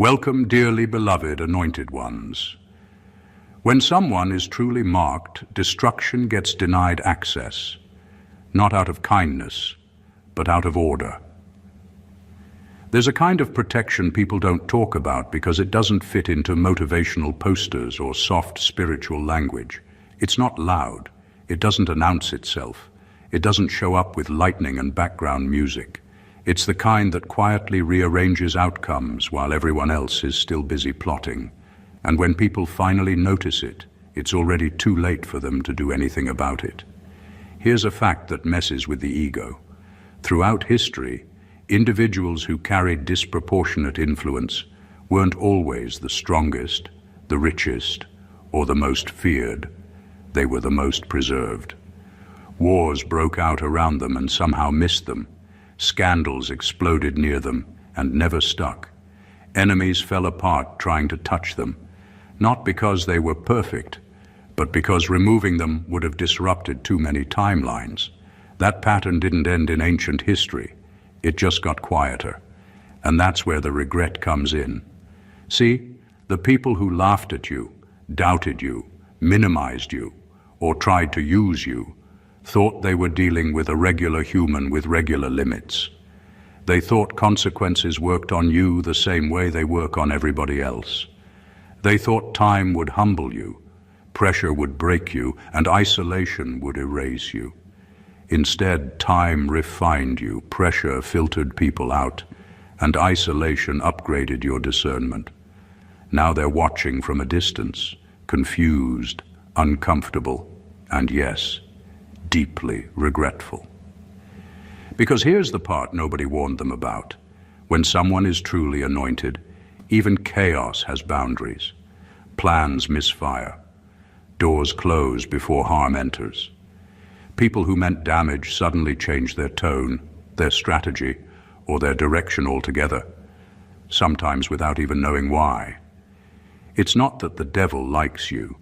Welcome, dearly beloved anointed ones. When someone is truly marked, destruction gets denied access, not out of kindness, but out of order. There's a kind of protection people don't talk about because it doesn't fit into motivational posters or soft spiritual language. It's not loud. It doesn't announce itself. It doesn't show up with lightning and background music. It's the kind that quietly rearranges outcomes while everyone else is still busy plotting. And when people finally notice it, it's already too late for them to do anything about it. Here's a fact that messes with the ego. Throughout history, individuals who carried disproportionate influence weren't always the strongest, the richest, or the most feared. They were the most preserved. Wars broke out around them and somehow missed them. Scandals exploded near them and never stuck. Enemies fell apart trying to touch them, not because they were perfect, but because removing them would have disrupted too many timelines. That pattern didn't end in ancient history. It just got quieter. And that's where the regret comes in. See, the people who laughed at you, doubted you, minimized you, or tried to use you, thought they were dealing with a regular human with regular limits. They thought consequences worked on you the same way they work on everybody else. They thought time would humble you, pressure would break you, and isolation would erase you. Instead, time refined you, pressure filtered people out, and isolation upgraded your discernment. Now they're watching from a distance, confused, uncomfortable, and yes, deeply regretful. Because here's the part nobody warned them about. When someone is truly anointed, even chaos has boundaries. Plans misfire. Doors close before harm enters. People who meant damage suddenly change their tone, their strategy, or their direction altogether, sometimes without even knowing why. It's not that the devil likes you.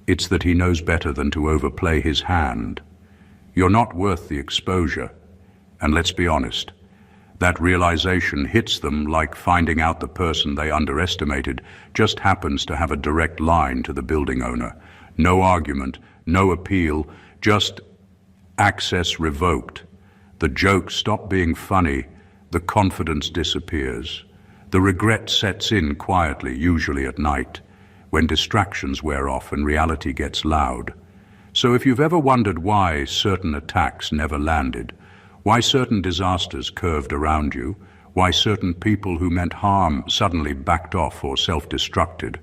It's that he knows better than to overplay his hand. You're not worth the exposure. And let's be honest, that realization hits them like finding out the person they underestimated just happens to have a direct line to the building owner. No argument, no appeal, just access revoked. The jokes stop being funny, the confidence disappears. The regret sets in quietly, usually at night, when distractions wear off and reality gets loud. So if you've ever wondered why certain attacks never landed, why certain disasters curved around you, why certain people who meant harm suddenly backed off or self-destructed,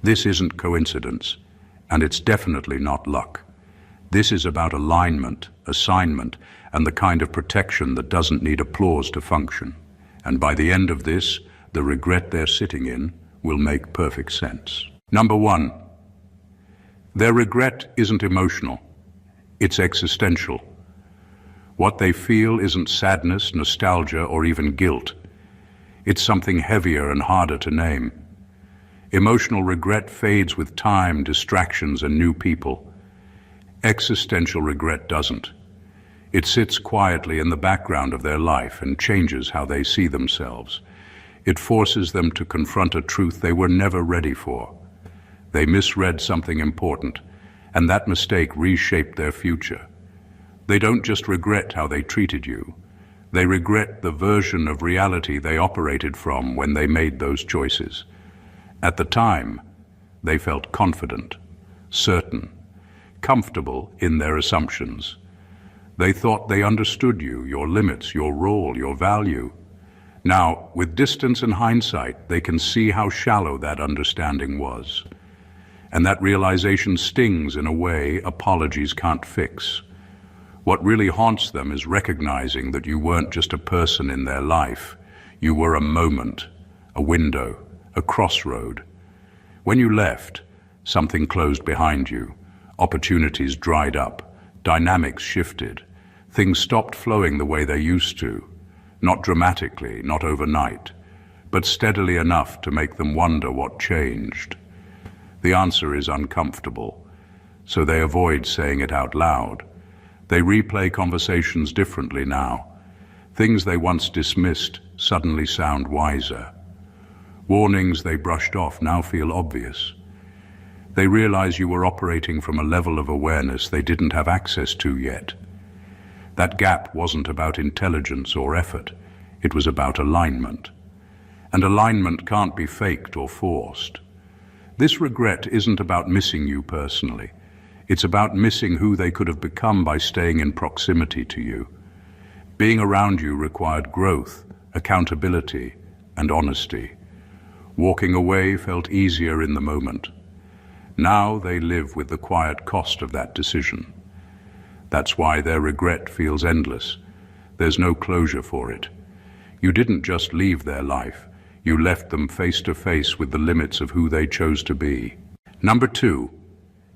this isn't coincidence, and it's definitely not luck. This is about alignment, assignment, and the kind of protection that doesn't need applause to function. And by the end of this, the regret they're sitting in will make perfect sense. Number one, their regret isn't emotional, it's existential. What they feel isn't sadness, nostalgia, or even guilt. It's something heavier and harder to name. Emotional regret fades with time, distractions, and new people. Existential regret doesn't. It sits quietly in the background of their life and changes how they see themselves. It forces them to confront a truth they were never ready for. They misread something important, and that mistake reshaped their future. They don't just regret how they treated you. They regret the version of reality they operated from when they made those choices. At the time, they felt confident, certain, comfortable in their assumptions. They thought they understood you, your limits, your role, your value. Now, with distance and hindsight, they can see how shallow that understanding was. And that realization stings in a way apologies can't fix. What really haunts them is recognizing that you weren't just a person in their life. You were a moment, a window, a crossroad. When you left, something closed behind you. Opportunities dried up. Dynamics shifted. Things stopped flowing the way they used to. Not dramatically, not overnight, but steadily enough to make them wonder what changed. The answer is uncomfortable, so they avoid saying it out loud. They replay conversations differently now. Things they once dismissed suddenly sound wiser. Warnings they brushed off now feel obvious. They realize you were operating from a level of awareness they didn't have access to yet. That gap wasn't about intelligence or effort. It was about alignment. And alignment can't be faked or forced. This regret isn't about missing you personally. It's about missing who they could have become by staying in proximity to you. Being around you required growth, accountability, and honesty. Walking away felt easier in the moment. Now they live with the quiet cost of that decision. That's why their regret feels endless. There's no closure for it. You didn't just leave their life. You left them face to face with the limits of who they chose to be. Number 2,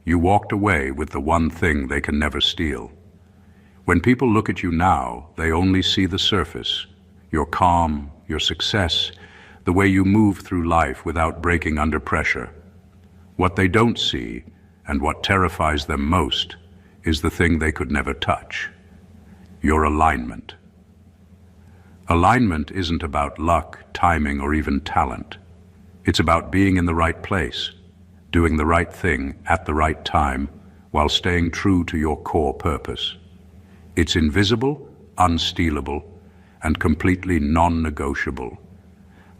you walked away with the one thing they can never steal. When people look at you now, they only see the surface, your calm, your success, the way you move through life without breaking under pressure. What they don't see, and what terrifies them most, is the thing they could never touch: your alignment. Alignment isn't about luck, timing, or even talent. It's about being in the right place, doing the right thing at the right time, while staying true to your core purpose. It's invisible, unstealable, and completely non-negotiable.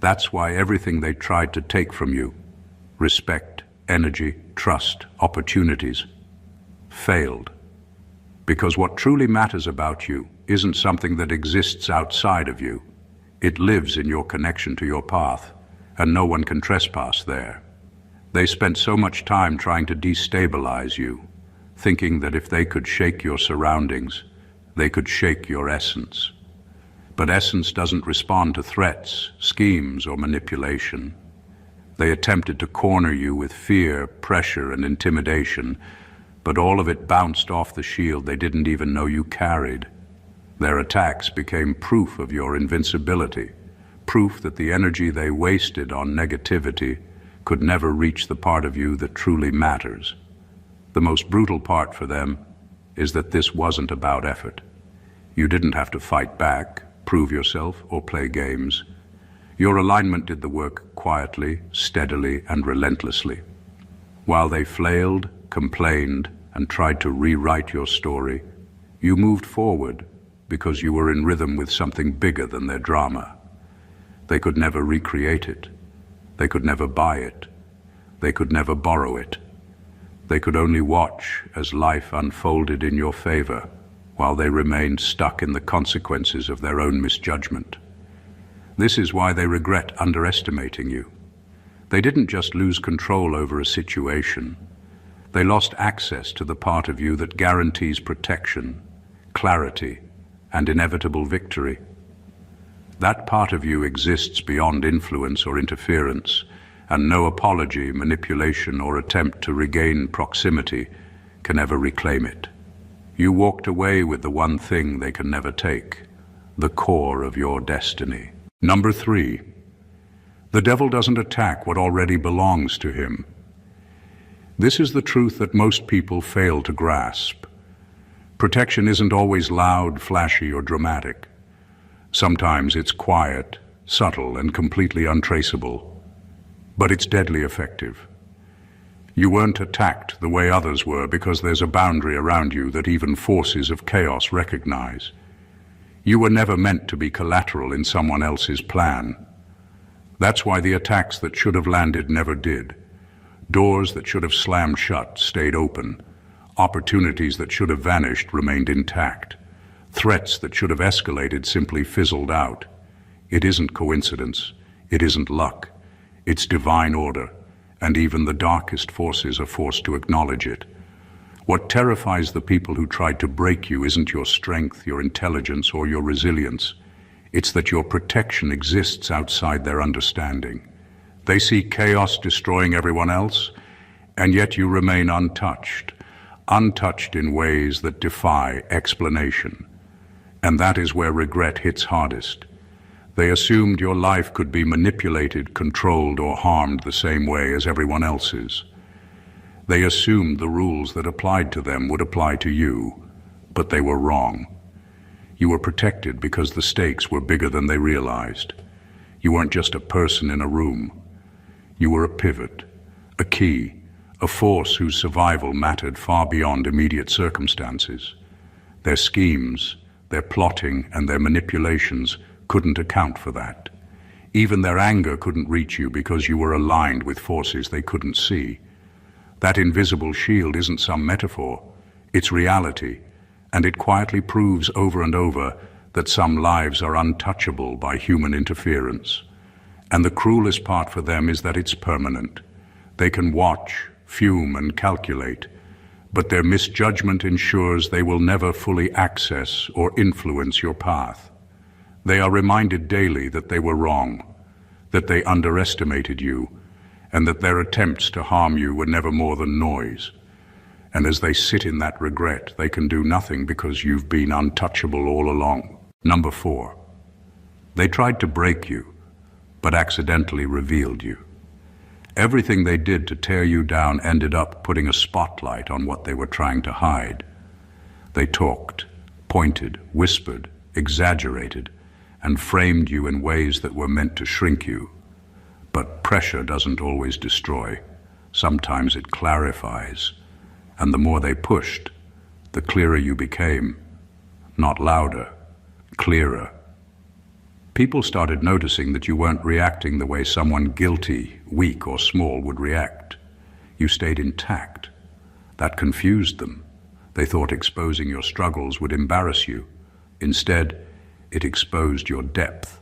That's why everything they tried to take from you, respect, energy, trust, opportunities, failed. Because what truly matters about you isn't something that exists outside of you. It lives in your connection to your path, and no one can trespass there. They spent so much time trying to destabilize you, thinking that if they could shake your surroundings, they could shake your essence. But essence doesn't respond to threats, schemes, or manipulation. They attempted to corner you with fear, pressure, and intimidation, but all of it bounced off the shield they didn't even know you carried. Their attacks became proof of your invincibility, proof that the energy they wasted on negativity could never reach the part of you that truly matters. The most brutal part for them is that this wasn't about effort. You didn't have to fight back, prove yourself, or play games. Your alignment did the work quietly, steadily, and relentlessly. While they flailed, complained, and tried to rewrite your story, you moved forward because you were in rhythm with something bigger than their drama. They could never recreate it. They could never buy it. They could never borrow it. They could only watch as life unfolded in your favor while they remained stuck in the consequences of their own misjudgment. This is why they regret underestimating you. They didn't just lose control over a situation. They lost access to the part of you that guarantees protection, clarity, and inevitable victory. That part of you exists beyond influence or interference, and no apology, manipulation, or attempt to regain proximity can ever reclaim it. You walked away with the one thing they can never take, the core of your destiny. Number 3, the devil doesn't attack what already belongs to him. This is the truth that most people fail to grasp. Protection isn't always loud, flashy, or dramatic. Sometimes it's quiet, subtle, and completely untraceable. But it's deadly effective. You weren't attacked the way others were because there's a boundary around you that even forces of chaos recognize. You were never meant to be collateral in someone else's plan. That's why the attacks that should have landed never did. Doors that should have slammed shut stayed open. Opportunities that should have vanished remained intact. Threats that should have escalated simply fizzled out. It isn't coincidence. It isn't luck. It's divine order, and even the darkest forces are forced to acknowledge it. What terrifies the people who tried to break you isn't your strength, your intelligence, or your resilience. It's that your protection exists outside their understanding. They see chaos destroying everyone else, and yet you remain untouched in ways that defy explanation. And that is where regret hits hardest. They assumed your life could be manipulated, controlled, or harmed the same way as everyone else's. They assumed the rules that applied to them would apply to you, but they were wrong. You were protected because the stakes were bigger than they realized. You weren't just a person in a room. You were a pivot, a key, a force whose survival mattered far beyond immediate circumstances. Their schemes, their plotting, and their manipulations couldn't account for that. Even their anger couldn't reach you because you were aligned with forces they couldn't see. That invisible shield isn't some metaphor, it's reality, and it quietly proves over and over that some lives are untouchable by human interference. And the cruelest part for them is that it's permanent. They can watch, fume, and calculate, but their misjudgment ensures they will never fully access or influence your path. They are reminded daily that they were wrong, that they underestimated you, and that their attempts to harm you were never more than noise. And as they sit in that regret, they can do nothing because you've been untouchable all along. Number 4. They tried to break you, but accidentally revealed you. Everything they did to tear you down ended up putting a spotlight on what they were trying to hide. They talked, pointed, whispered, exaggerated, and framed you in ways that were meant to shrink you. But pressure doesn't always destroy. Sometimes it clarifies. And the more they pushed, the clearer you became. Not louder, clearer. People started noticing that you weren't reacting the way someone guilty, weak, or small would react. You stayed intact. That confused them. They thought exposing your struggles would embarrass you. Instead, it exposed your depth.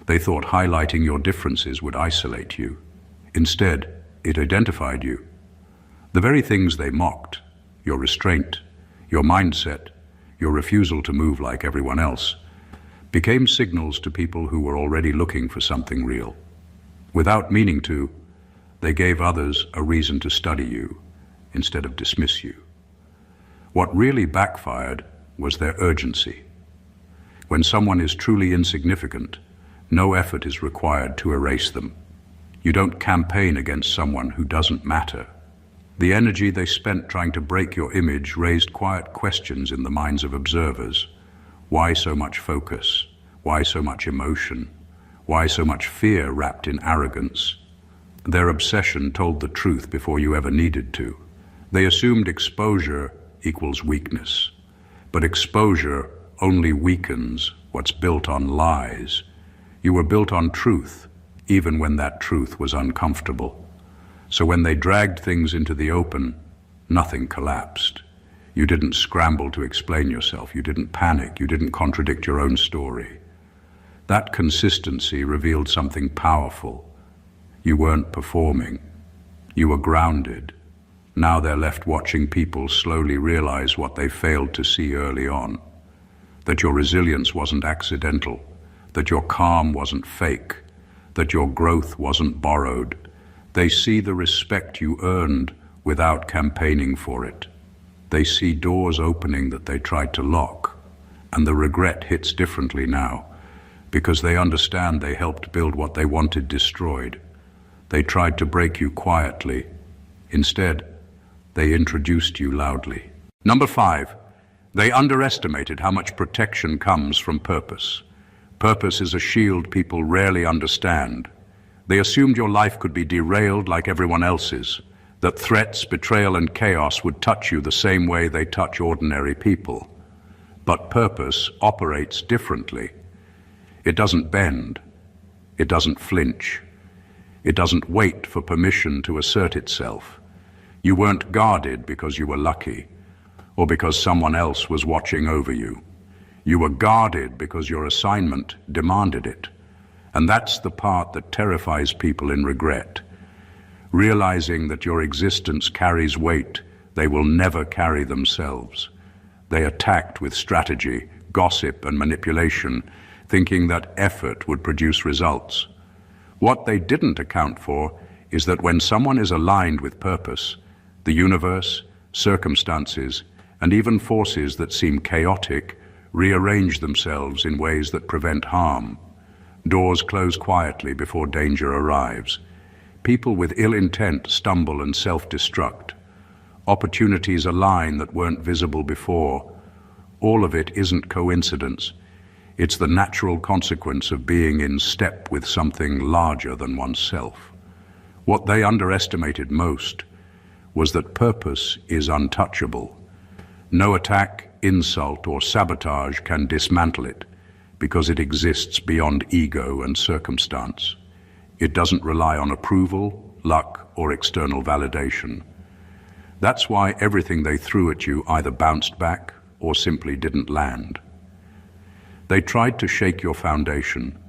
They thought highlighting your differences would isolate you. Instead, it identified you. The very things they mocked, your restraint, your mindset, your refusal to move like everyone else, became signals to people who were already looking for something real. Without meaning to, they gave others a reason to study you instead of dismiss you. What really backfired was their urgency. When someone is truly insignificant, no effort is required to erase them. You don't campaign against someone who doesn't matter. The energy they spent trying to break your image raised quiet questions in the minds of observers. Why so much focus? Why so much emotion? Why so much fear wrapped in arrogance? Their obsession told the truth before you ever needed to. They assumed exposure equals weakness. But exposure only weakens what's built on lies. You were built on truth, even when that truth was uncomfortable. So when they dragged things into the open, nothing collapsed. You didn't scramble to explain yourself. You didn't panic. You didn't contradict your own story. That consistency revealed something powerful. You weren't performing. You were grounded. Now they're left watching people slowly realize what they failed to see early on. That your resilience wasn't accidental. That your calm wasn't fake. That your growth wasn't borrowed. They see the respect you earned without campaigning for it. They see doors opening that they tried to lock, and the regret hits differently now, because they understand they helped build what they wanted destroyed. They tried to break you quietly. Instead, they introduced you loudly. Number 5, they underestimated how much protection comes from purpose. Purpose is a shield people rarely understand. They assumed your life could be derailed like everyone else's, that threats, betrayal, and chaos would touch you the same way they touch ordinary people. But purpose operates differently. It doesn't bend. It doesn't flinch. It doesn't wait for permission to assert itself. You weren't guarded because you were lucky, or because someone else was watching over you. You were guarded because your assignment demanded it. And that's the part that terrifies people in regret. Realizing that your existence carries weight they will never carry themselves. They attacked with strategy, gossip, and manipulation, thinking that effort would produce results. What they didn't account for is that when someone is aligned with purpose, the universe, circumstances, and even forces that seem chaotic rearrange themselves in ways that prevent harm. Doors close quietly before danger arrives. People with ill intent stumble and self-destruct. Opportunities align that weren't visible before. All of it isn't coincidence. It's the natural consequence of being in step with something larger than oneself. What they underestimated most was that purpose is untouchable. No attack, insult, or sabotage can dismantle it because it exists beyond ego and circumstance. It doesn't rely on approval, luck, or external validation. That's why everything they threw at you either bounced back or simply didn't land. They tried to shake your foundation,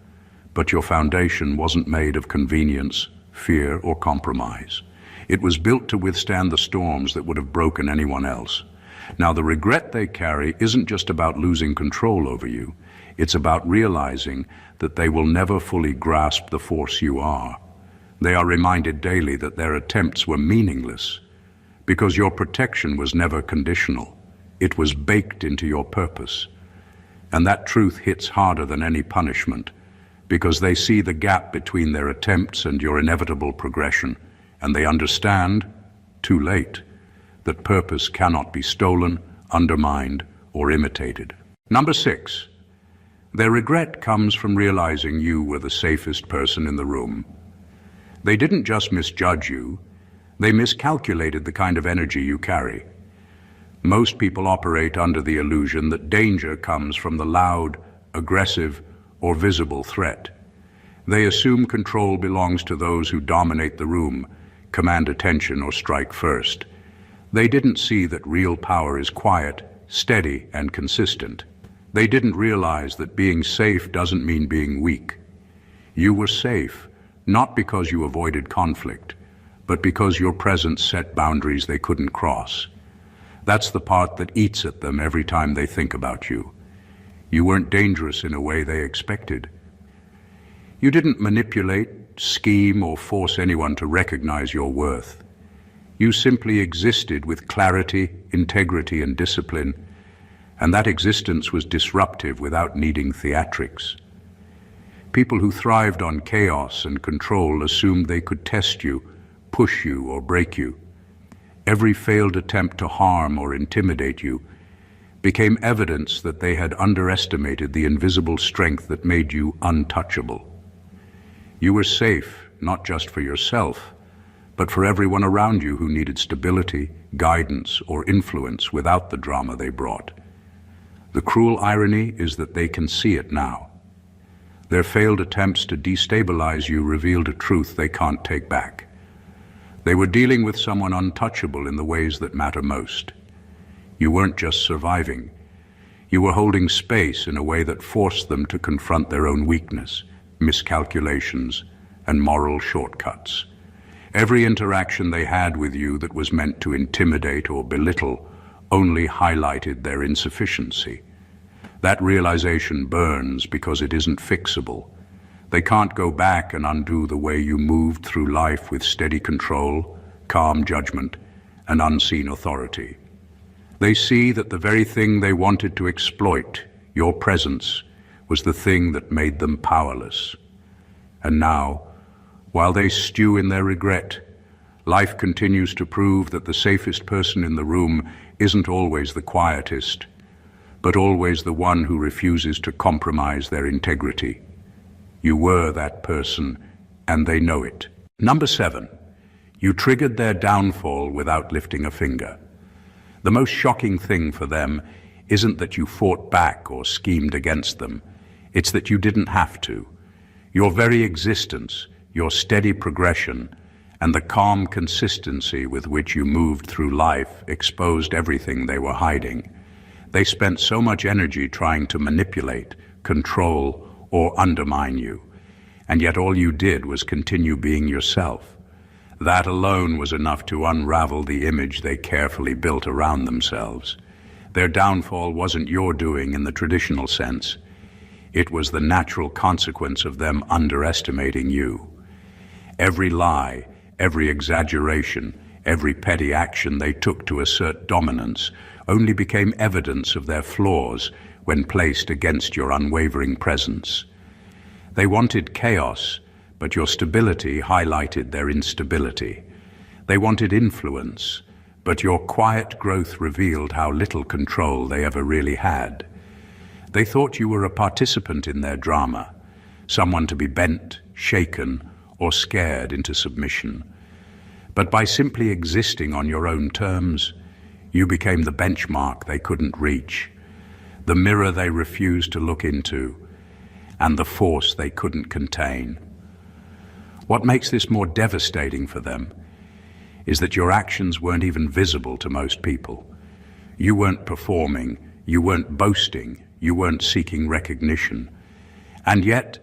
but your foundation wasn't made of convenience, fear, or compromise. It was built to withstand the storms that would have broken anyone else. Now, the regret they carry isn't just about losing control over you. It's about realizing that they will never fully grasp the force you are. They are reminded daily that their attempts were meaningless because your protection was never conditional. It was baked into your purpose. And that truth hits harder than any punishment because they see the gap between their attempts and your inevitable progression, and they understand, too late, that purpose cannot be stolen, undermined, or imitated. Number 6, their regret comes from realizing you were the safest person in the room. They didn't just misjudge you, they miscalculated the kind of energy you carry. Most people operate under the illusion that danger comes from the loud, aggressive, or visible threat. They assume control belongs to those who dominate the room, command attention, or strike first. They didn't see that real power is quiet, steady, and consistent. They didn't realize that being safe doesn't mean being weak. You were safe, not because you avoided conflict, but because your presence set boundaries they couldn't cross. That's the part that eats at them every time they think about you. You weren't dangerous in a way they expected. You didn't manipulate, scheme, or force anyone to recognize your worth. You simply existed with clarity, integrity, and discipline, and that existence was disruptive without needing theatrics. People who thrived on chaos and control assumed they could test you, push you, or break you. Every failed attempt to harm or intimidate you became evidence that they had underestimated the invisible strength that made you untouchable. You were safe, not just for yourself, but for everyone around you who needed stability, guidance, or influence without the drama they brought. The cruel irony is that they can see it now. Their failed attempts to destabilize you revealed a truth they can't take back. They were dealing with someone untouchable in the ways that matter most. You weren't just surviving. You were holding space in a way that forced them to confront their own weakness, miscalculations, and moral shortcuts. Every interaction they had with you that was meant to intimidate or belittle only highlighted their insufficiency. That realization burns because it isn't fixable. They can't go back and undo the way you moved through life with steady control, calm judgment, and unseen authority. They see that the very thing they wanted to exploit, your presence, was the thing that made them powerless. And now, while they stew in their regret, life continues to prove that the safest person in the room isn't always the quietest, but always the one who refuses to compromise their integrity. You were that person, and they know it. Number 7, you triggered their downfall without lifting a finger. The most shocking thing for them isn't that you fought back or schemed against them. It's that you didn't have to. Your very existence, your steady progression, and the calm consistency with which you moved through life exposed everything they were hiding. They spent so much energy trying to manipulate, control, or undermine you, and yet all you did was continue being yourself. That alone was enough to unravel the image they carefully built around themselves. Their downfall wasn't your doing in the traditional sense. It was the natural consequence of them underestimating you. Every lie, every exaggeration, every petty action they took to assert dominance only became evidence of their flaws when placed against your unwavering presence. They wanted chaos, but your stability highlighted their instability. They wanted influence, but your quiet growth revealed how little control they ever really had. They thought you were a participant in their drama, someone to be bent, shaken, or scared into submission. But by simply existing on your own terms, you became the benchmark they couldn't reach, the mirror they refused to look into, and the force they couldn't contain. What makes this more devastating for them is that your actions weren't even visible to most people. You weren't performing, you weren't boasting, you weren't seeking recognition. And yet,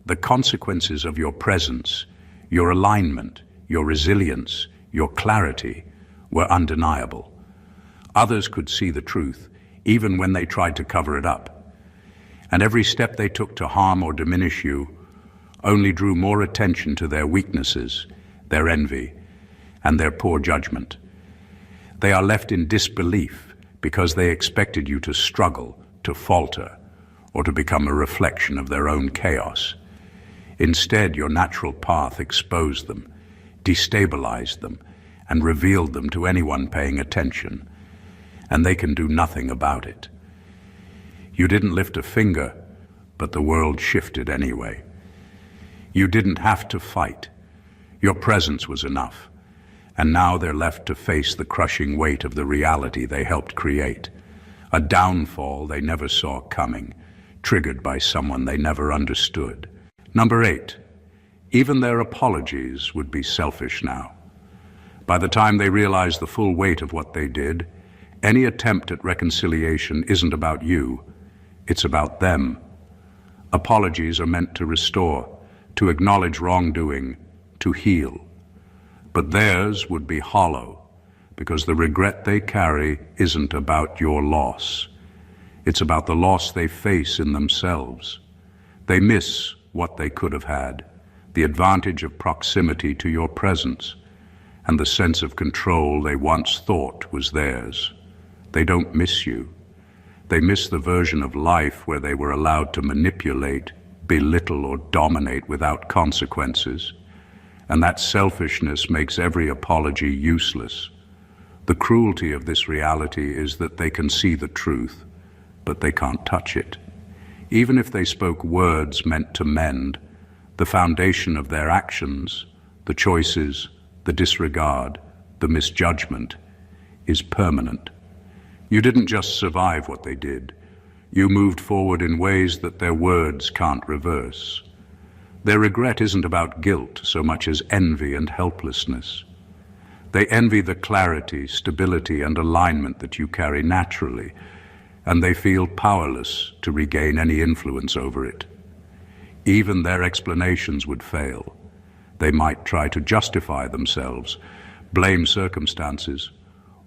the consequences of your presence, your alignment, your resilience, your clarity were undeniable. Others could see the truth, even when they tried to cover it up. And every step they took to harm or diminish you only drew more attention to their weaknesses, their envy, and their poor judgment. They are left in disbelief because they expected you to struggle, to falter, or to become a reflection of their own chaos. Instead, your natural path exposed them, destabilized them, and revealed them to anyone paying attention, and they can do nothing about it. You didn't lift a finger, but the world shifted anyway. You didn't have to fight. Your presence was enough, and now they're left to face the crushing weight of the reality they helped create, a downfall they never saw coming, triggered by someone they never understood. Number 8, even their apologies would be selfish now. By the time they realize the full weight of what they did, any attempt at reconciliation isn't about you, it's about them. Apologies are meant to restore, to acknowledge wrongdoing, to heal. But theirs would be hollow, because the regret they carry isn't about your loss. It's about the loss they face in themselves. They miss what they could have had, the advantage of proximity to your presence, and the sense of control they once thought was theirs. They don't miss you. They miss the version of life where they were allowed to manipulate, belittle, or dominate without consequences. And that selfishness makes every apology useless. The cruelty of this reality is that they can see the truth, but they can't touch it. Even if they spoke words meant to mend, the foundation of their actions, the choices, the disregard, the misjudgment, is permanent. You didn't just survive what they did. You moved forward in ways that their words can't reverse. Their regret isn't about guilt so much as envy and helplessness. They envy the clarity, stability, and alignment that you carry naturally, and they feel powerless to regain any influence over it. Even their explanations would fail. They might try to justify themselves, blame circumstances,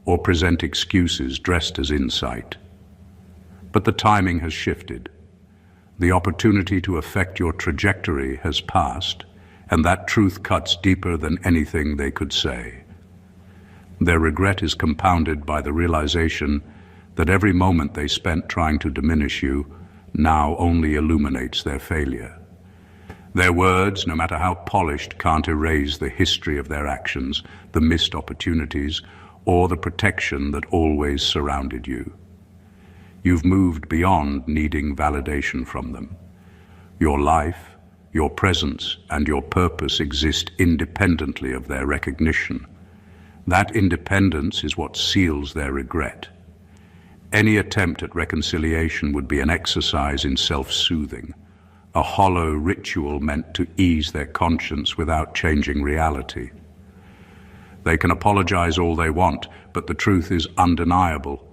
or present excuses dressed as insight. But the timing has shifted. The opportunity to affect your trajectory has passed, and that truth cuts deeper than anything they could say. Their regret is compounded by the realization that every moment they spent trying to diminish you now only illuminates their failure. Their words, no matter how polished, can't erase the history of their actions, the missed opportunities, or the protection that always surrounded you. You've moved beyond needing validation from them. Your life, your presence, and your purpose exist independently of their recognition. That independence is what seals their regret. Any attempt at reconciliation would be an exercise in self-soothing, a hollow ritual meant to ease their conscience without changing reality. They can apologize all they want, but the truth is undeniable.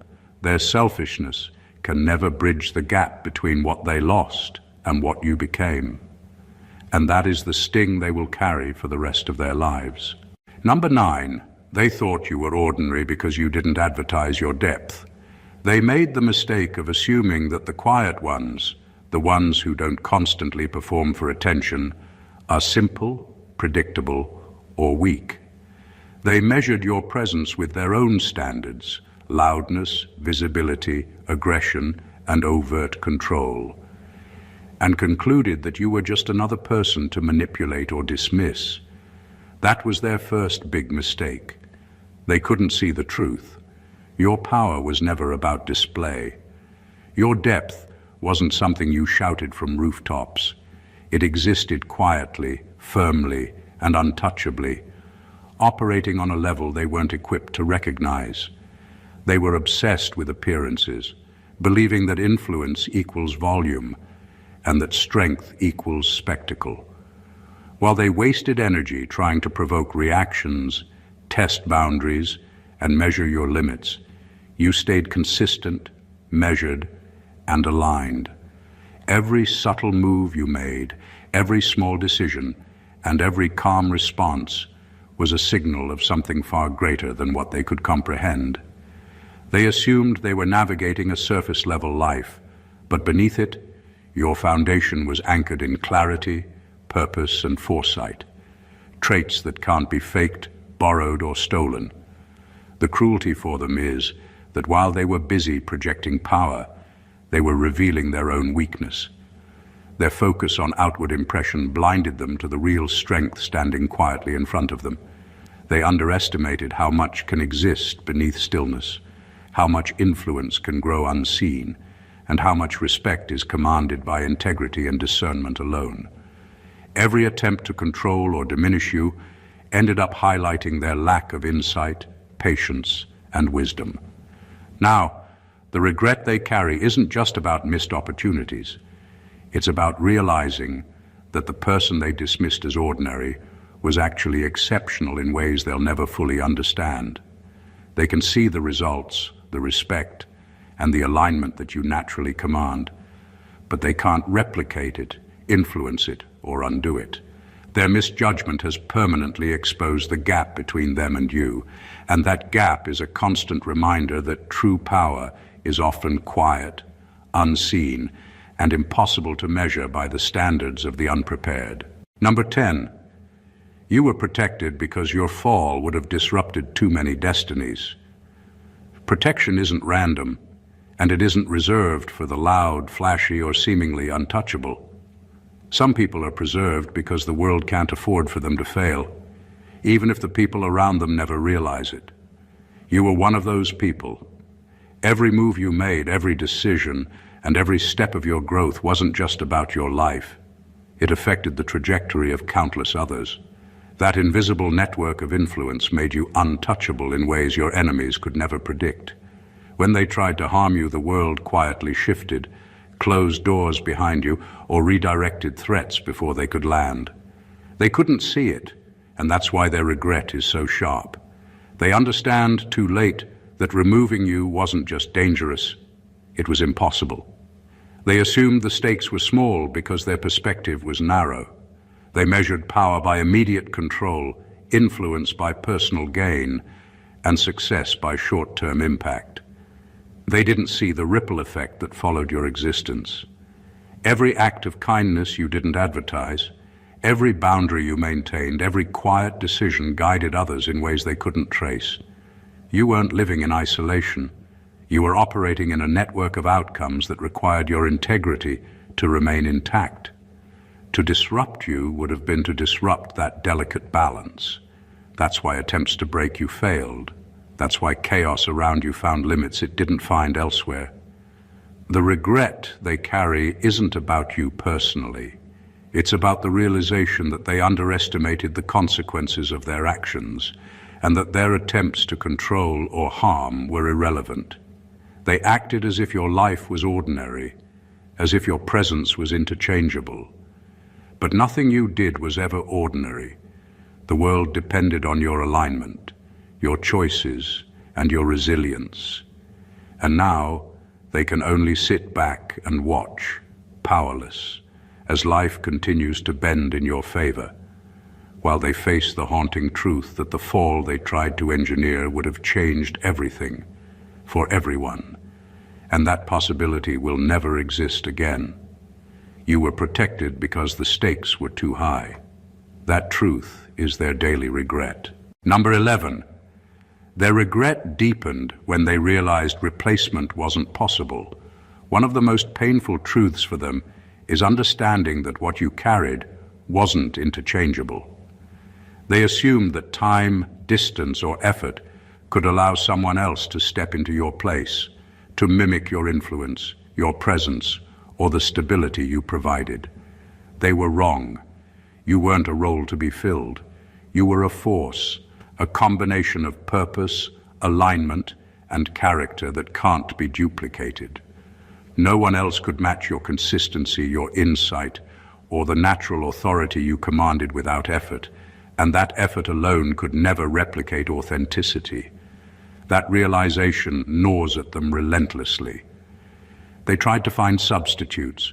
Their selfishness can never bridge the gap between what they lost and what you became. And that is the sting they will carry for the rest of their lives. Number 9, they thought you were ordinary because you didn't advertise your depth. They made the mistake of assuming that the quiet ones, the ones who don't constantly perform for attention, are simple, predictable, or weak. They measured your presence with their own standards: loudness, visibility, aggression, and overt control, and concluded that you were just another person to manipulate or dismiss. That was their first big mistake. They couldn't see the truth. Your power was never about display. Your depth wasn't something you shouted from rooftops. It existed quietly, firmly, and untouchably, operating on a level they weren't equipped to recognize. They were obsessed with appearances, believing that influence equals volume and that strength equals spectacle. While they wasted energy trying to provoke reactions, test boundaries, and measure your limits, you stayed consistent, measured, and aligned. Every subtle move you made, every small decision, and every calm response was a signal of something far greater than what they could comprehend. They assumed they were navigating a surface-level life, but beneath it, your foundation was anchored in clarity, purpose, and foresight, traits that can't be faked, borrowed, or stolen. The cruelty for them is that while they were busy projecting power, they were revealing their own weakness. Their focus on outward impression blinded them to the real strength standing quietly in front of them. They underestimated how much can exist beneath stillness, how much influence can grow unseen, and how much respect is commanded by integrity and discernment alone. Every attempt to control or diminish you ended up highlighting their lack of insight, patience, and wisdom. Now, the regret they carry isn't just about missed opportunities. It's about realizing that the person they dismissed as ordinary was actually exceptional in ways they'll never fully understand. They can see the results, the respect, and the alignment that you naturally command, but they can't replicate it, influence it, or undo it. Their misjudgment has permanently exposed the gap between them and you, and that gap is a constant reminder that true power is often quiet, unseen, and impossible to measure by the standards of the unprepared. Number 10, you were protected because your fall would have disrupted too many destinies. Protection isn't random, and it isn't reserved for the loud, flashy, or seemingly untouchable. Some people are preserved because the world can't afford for them to fail, even if the people around them never realize it. You were one of those people. Every move you made, every decision, and every step of your growth wasn't just about your life. It affected the trajectory of countless others. That invisible network of influence made you untouchable in ways your enemies could never predict. When they tried to harm you, the world quietly shifted, closed doors behind you, or redirected threats before they could land. They couldn't see it, and that's why their regret is so sharp. They understand too late that removing you wasn't just dangerous, it was impossible. They assumed the stakes were small because their perspective was narrow. They measured power by immediate control, influence by personal gain, and success by short-term impact. They didn't see the ripple effect that followed your existence. Every act of kindness you didn't advertise, every boundary you maintained, every quiet decision guided others in ways they couldn't trace. You weren't living in isolation. You were operating in a network of outcomes that required your integrity to remain intact. To disrupt you would have been to disrupt that delicate balance. That's why attempts to break you failed. That's why chaos around you found limits it didn't find elsewhere. The regret they carry isn't about you personally. It's about the realization that they underestimated the consequences of their actions, and that their attempts to control or harm were irrelevant. They acted as if your life was ordinary, as if your presence was interchangeable. But nothing you did was ever ordinary. The world depended on your alignment, your choices, and your resilience. And now they can only sit back and watch, powerless, as life continues to bend in your favor, while they face the haunting truth that the fall they tried to engineer would have changed everything, for everyone, and that possibility will never exist again. You were protected because the stakes were too high. That truth is their daily regret. Number 11. Their regret deepened when they realized replacement wasn't possible. One of the most painful truths for them is understanding that what you carried wasn't interchangeable. They assumed that time, distance, or effort could allow someone else to step into your place, to mimic your influence, your presence, or the stability you provided. They were wrong. You weren't a role to be filled. You were a force, a combination of purpose, alignment, and character that can't be duplicated. No one else could match your consistency, your insight, or the natural authority you commanded without effort, and that effort alone could never replicate authenticity. That realization gnaws at them relentlessly. They tried to find substitutes,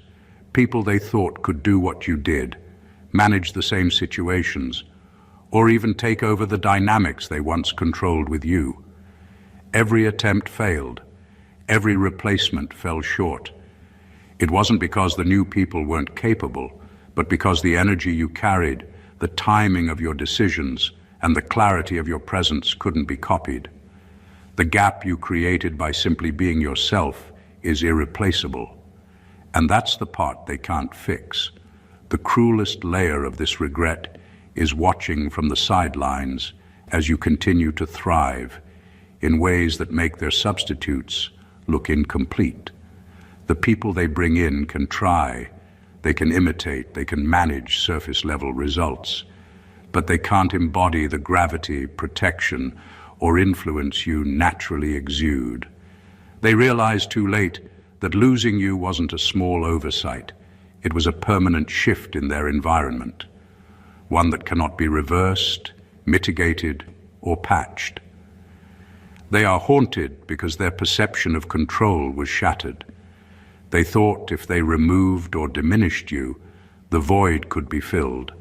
people they thought could do what you did, manage the same situations, or even take over the dynamics they once controlled with you. Every attempt failed. Every replacement fell short. It wasn't because the new people weren't capable, but because the energy you carried, the timing of your decisions, and the clarity of your presence couldn't be copied. The gap you created by simply being yourself is irreplaceable. And that's the part they can't fix. The cruelest layer of this regret is watching from the sidelines as you continue to thrive in ways that make their substitutes look incomplete. The people they bring in can try, they can imitate, they can manage surface-level results, but they can't embody the gravity, protection, or influence you naturally exude. They realize too late that losing you wasn't a small oversight. It was a permanent shift in their environment, one that cannot be reversed, mitigated, or patched. They are haunted because their perception of control was shattered. They thought if they removed or diminished you, the void could be filled.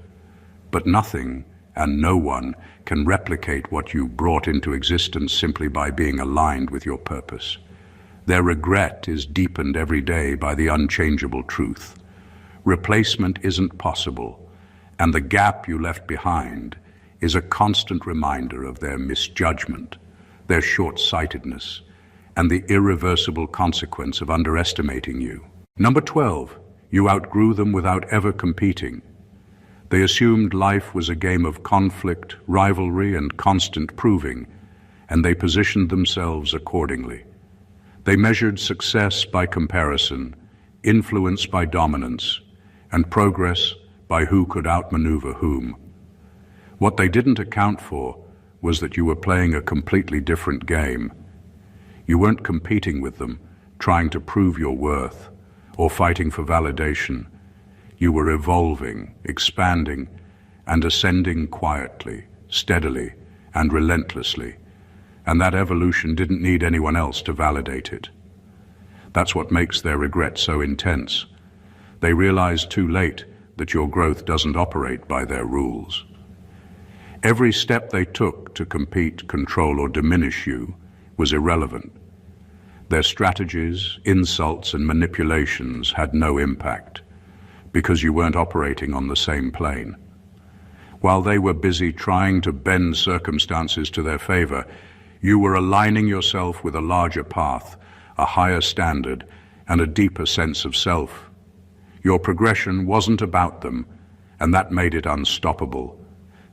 But nothing and no one can replicate what you brought into existence simply by being aligned with your purpose. Their regret is deepened every day by the unchangeable truth. Replacement isn't possible, and the gap you left behind is a constant reminder of their misjudgment, their short-sightedness, and the irreversible consequence of underestimating you. Number 12, you outgrew them without ever competing. They assumed life was a game of conflict, rivalry, and constant proving, and they positioned themselves accordingly. They measured success by comparison, influence by dominance, and progress by who could outmaneuver whom. What they didn't account for was that you were playing a completely different game. You weren't competing with them, trying to prove your worth, or fighting for validation. You were evolving, expanding, and ascending quietly, steadily, and relentlessly, and that evolution didn't need anyone else to validate it. That's what makes their regret so intense. They realized too late that your growth doesn't operate by their rules. Every step they took to compete, control, or diminish you was irrelevant. Their strategies, insults, and manipulations had no impact, because you weren't operating on the same plane. While they were busy trying to bend circumstances to their favor, you were aligning yourself with a larger path, a higher standard, and a deeper sense of self. Your progression wasn't about them, and that made it unstoppable.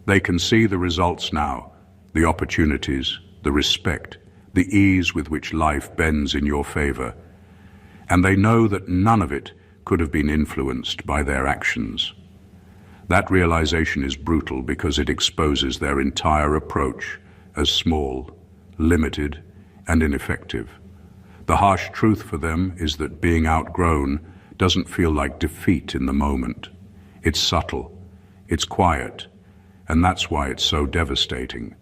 They can see the results now, the opportunities, the respect, the ease with which life bends in your favor. And they know that none of it could have been influenced by their actions. That realization is brutal because it exposes their entire approach as small, limited, and ineffective. The harsh truth for them is that being outgrown doesn't feel like defeat in the moment. It's subtle, it's quiet, and that's why it's so devastating.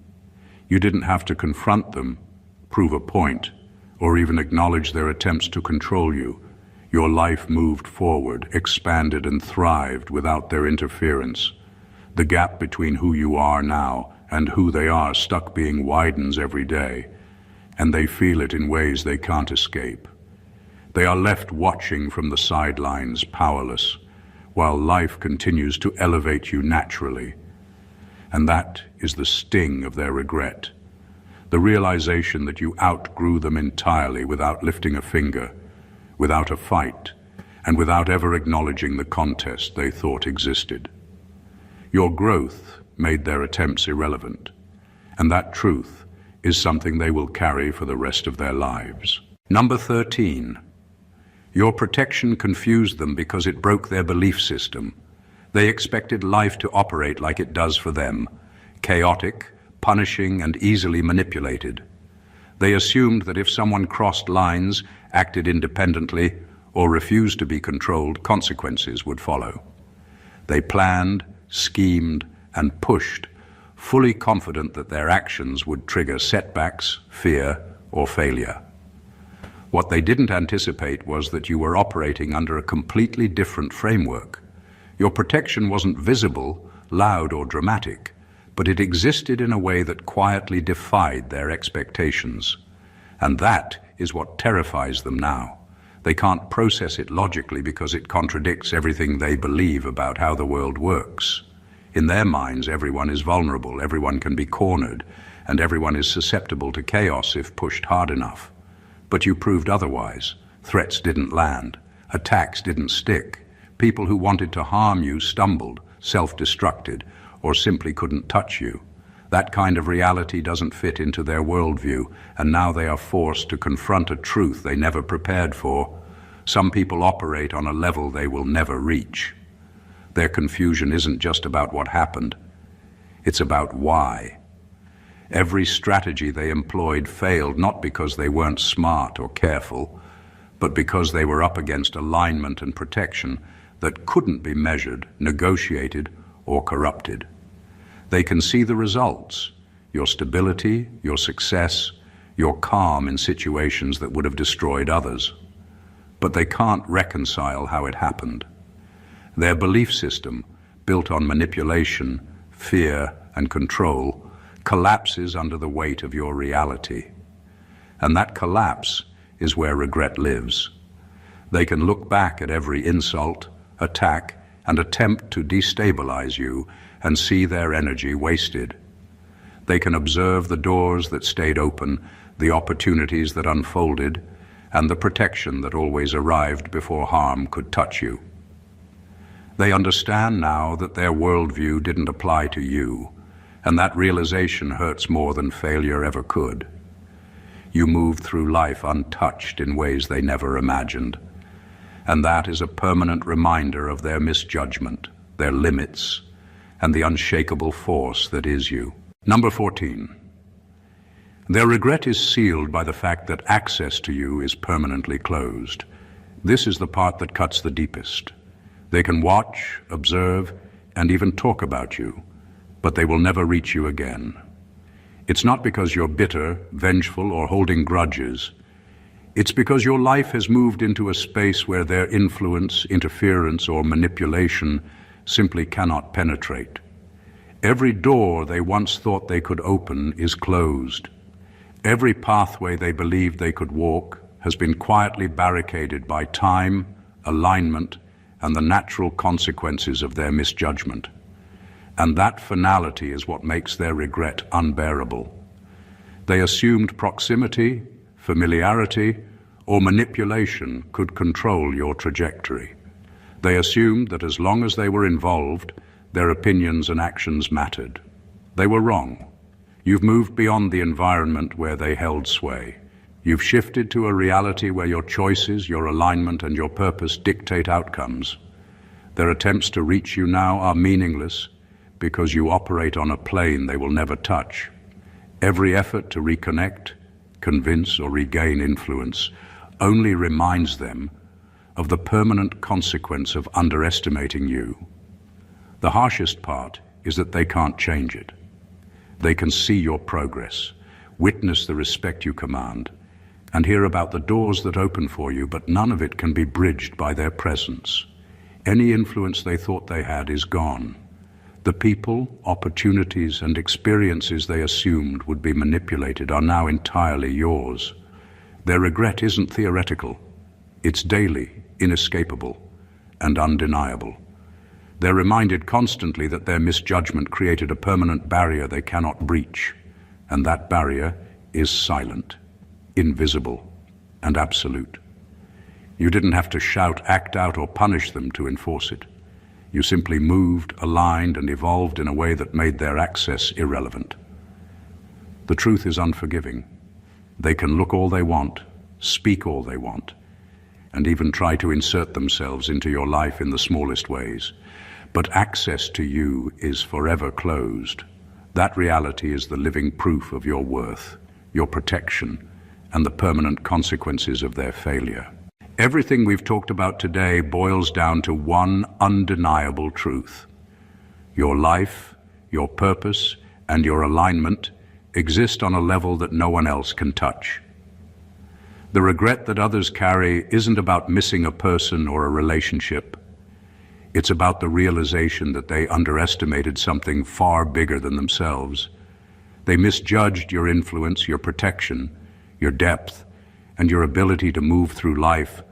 You didn't have to confront them, prove a point, or even acknowledge their attempts to control you. Your life moved forward, expanded, and thrived without their interference. The gap between who you are now and who they are stuck being widens every day, and they feel it in ways they can't escape. They are left watching from the sidelines, powerless, while life continues to elevate you naturally. And that is the sting of their regret. The realization that you outgrew them entirely without lifting a finger, without a fight, and without ever acknowledging the contest they thought existed. Your growth made their attempts irrelevant, and that truth is something they will carry for the rest of their lives. Number 13. Your protection confused them because it broke their belief system. They expected life to operate like it does for them, chaotic, punishing, and easily manipulated. They assumed that if someone crossed lines, acted independently, or refused to be controlled, consequences would follow. They planned, schemed, and pushed, fully confident that their actions would trigger setbacks, fear, or failure. What they didn't anticipate was that you were operating under a completely different framework. Your protection wasn't visible, loud, or dramatic, but it existed in a way that quietly defied their expectations. And that is what terrifies them now. They can't process it logically because it contradicts everything they believe about how the world works. In their minds, everyone is vulnerable, everyone can be cornered, and everyone is susceptible to chaos if pushed hard enough. But you proved otherwise. Threats didn't land. Attacks didn't stick. People who wanted to harm you stumbled, self-destructed, or simply couldn't touch you. That kind of reality doesn't fit into their worldview, and now they are forced to confront a truth they never prepared for. Some people operate on a level they will never reach. Their confusion isn't just about what happened. It's about why. Every strategy they employed failed not because they weren't smart or careful, but because they were up against alignment and protection that couldn't be measured, negotiated, or corrupted. They can see the results, your stability, your success, your calm in situations that would have destroyed others. But they can't reconcile how it happened. Their belief system, built on manipulation, fear, and control, collapses under the weight of your reality. And that collapse is where regret lives. They can look back at every insult, attack, and attempt to destabilize you and see their energy wasted. They can observe the doors that stayed open, the opportunities that unfolded, and the protection that always arrived before harm could touch you. They understand now that their worldview didn't apply to you, and that realization hurts more than failure ever could. You moved through life untouched in ways they never imagined, and that is a permanent reminder of their misjudgment, their limits, and the unshakable force that is you. Number 14. Their regret is sealed by the fact that access to you is permanently closed. This is the part that cuts the deepest. They can watch, observe, and even talk about you, but they will never reach you again. It's not because you're bitter, vengeful, or holding grudges. It's because your life has moved into a space where their influence, interference, or manipulation simply cannot penetrate. Every door they once thought they could open is closed. Every pathway they believed they could walk has been quietly barricaded by time, alignment, and the natural consequences of their misjudgment. And that finality is what makes their regret unbearable. They assumed proximity, familiarity, or manipulation could control your trajectory. They assumed that as long as they were involved, their opinions and actions mattered. They were wrong. You've moved beyond the environment where they held sway. You've shifted to a reality where your choices, your alignment, and your purpose dictate outcomes. Their attempts to reach you now are meaningless because you operate on a plane they will never touch. Every effort to reconnect, convince, or regain influence only reminds them of the permanent consequence of underestimating you. The harshest part is that they can't change it. They can see your progress, witness the respect you command, and hear about the doors that open for you, but none of it can be bridged by their presence. Any influence they thought they had is gone. The people, opportunities, and experiences they assumed would be manipulated are now entirely yours. Their regret isn't theoretical. It's daily, inescapable, and undeniable. They're reminded constantly that their misjudgment created a permanent barrier they cannot breach, and that barrier is silent, invisible, and absolute. You didn't have to shout, act out, or punish them to enforce it. You simply moved, aligned, and evolved in a way that made their access irrelevant. The truth is unforgiving. They can look all they want, speak all they want, and even try to insert themselves into your life in the smallest ways. but access to you is forever closed. That reality is the living proof of your worth, your protection, and the permanent consequences of their failure. Everything we've talked about today boils down to one undeniable truth. Your life, your purpose, and your alignment exist on a level that no one else can touch. The regret that others carry isn't about missing a person or a relationship. It's about the realization that they underestimated something far bigger than themselves. They misjudged your influence, your protection, your depth, and your ability to move through life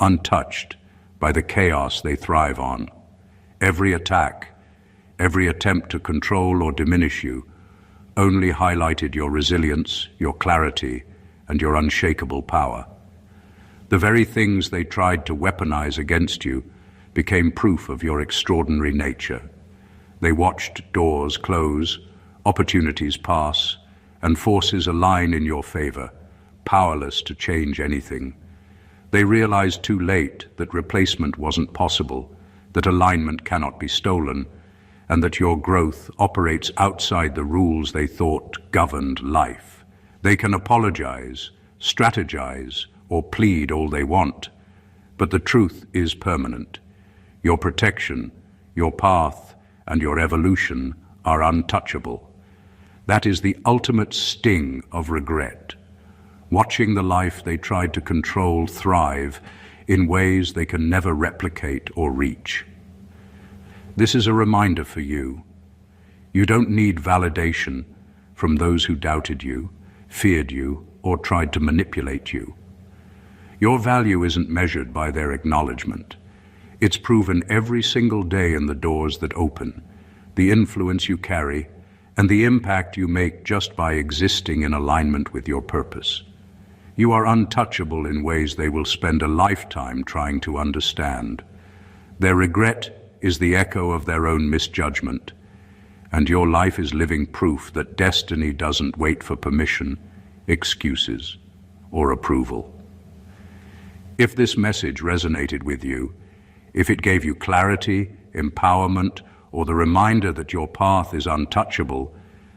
untouched by the chaos they thrive on. Every attack, every attempt to control or diminish you, only highlighted your resilience, your clarity, and your unshakable power. The very things they tried to weaponize against you became proof of your extraordinary nature. They watched doors close, opportunities pass, and forces align in your favor, powerless to change anything. They realized too late that replacement wasn't possible, that alignment cannot be stolen, and that your growth operates outside the rules they thought governed life. They can apologize, strategize, or plead all they want, but the truth is permanent. Your protection, your path, and your evolution are untouchable. That is the ultimate sting of regret. Watching the life they tried to control thrive in ways they can never replicate or reach. This is a reminder for you. You don't need validation from those who doubted you, feared you, or tried to manipulate you. Your value isn't measured by their acknowledgement. It's proven every single day in the doors that open, the influence you carry, and the impact you make just by existing in alignment with your purpose. You are untouchable in ways they will spend a lifetime trying to understand. Their regret is the echo of their own misjudgment, and your life is living proof that destiny doesn't wait for permission, excuses, or approval. If this message resonated with you, if it gave you clarity, empowerment, or the reminder that your path is untouchable,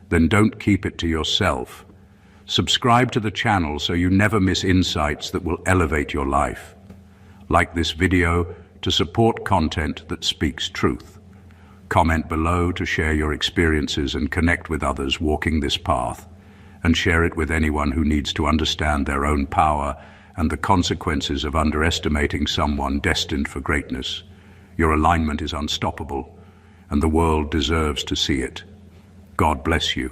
then don't keep it to yourself. Subscribe to the channel so you never miss insights that will elevate your life. Like this video to support content that speaks truth. Comment below to share your experiences and connect with others walking this path, and share it with anyone who needs to understand their own power and the consequences of underestimating someone destined for greatness. Your alignment is unstoppable, and the world deserves to see it. God bless you.